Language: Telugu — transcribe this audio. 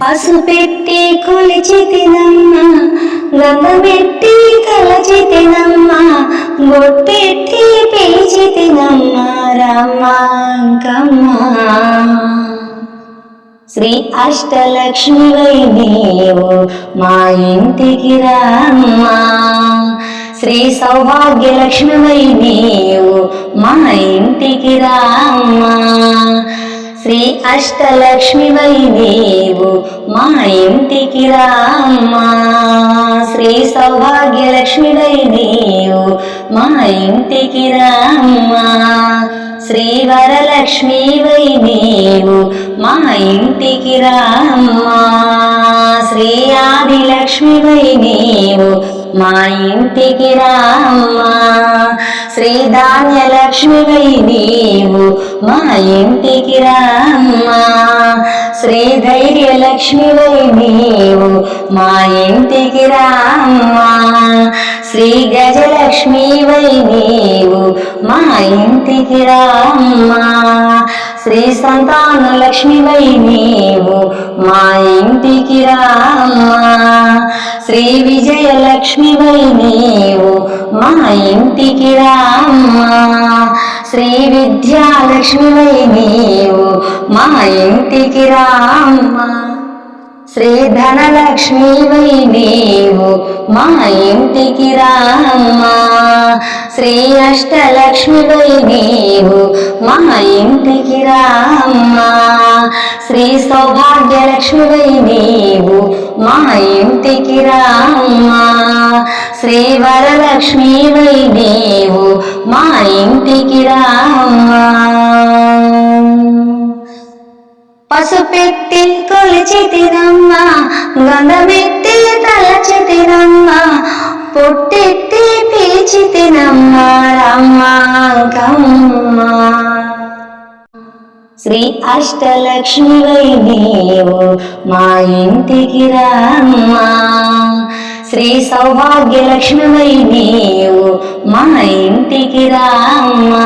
పసుపెట్టి కొలిచితినమ్మ గంధమెట్టి కలచితినమ్మ బొట్టెట్టి పిలిచితినమ్మ రామాంకమ్మ శ్రీ అష్టలక్ష్మివై నీవు మా ఇంటికి రామ్మా శ్రీ సౌభాగ్యలక్ష్మివై నీవు మా ఇంటికి రామ్మా శ్రీ అష్టలక్ష్మివై నీవు మా ఇంటికి రామ్మా శ్రీ సౌభాగ్యలక్ష్మివై నీవు మా ఇంటికి రామ్మా శ్రీ వరలక్ష్మివై నీవు మా ఇంటికి రామ్మా శ్రీ ఆదిలక్ష్మివై నీవు మా ఇంటికి రామ్మా శ్రీ ధాన్యలక్ష్మివై నీవు మా ఇంటికి రామ్మా శ్రీ ధైర్యలక్ష్మివై నీవు మా ఇంటికి రామ్మా శ్రీ గజలక్ష్మివై నీవు మా ఇంటికి రామ్మా శ్రీ సంతానలక్ష్మివై నీవు మా ఇంటికి రామ్మా శ్రీ విజయలక్ష్మివై నీవు మా ఇంటికి రామ్మా శ్రీ విద్యాలక్ష్మివై నీవు మా ఇంటికి రామ్మా శ్రీ ధనలక్ష్మివై నీవు మా ఇంటికి రామ్మా శ్రీ అష్టలక్ష్మివై నీవు మా ఇంటికి రామ్మా శ్రీ సౌభాగ్యలక్ష్మివై నీవు మా ఇంటికి రామ్మా శ్రీ వరలక్ష్మివై నీవు మా ఇంటికి రామ్మా పసుపెట్టి కొలిచితినమ్మ గంధమెట్టి తలచితినమ్మ పొట్టెట్టి పిలిచితినమ్మ రామాంకమ్మ శ్రీ అష్టలక్ష్మివై నీవు మా ఇంటికి రామ్మా శ్రీ సౌభాగ్యలక్ష్మివై నీవు మా ఇంటికి రామ్మా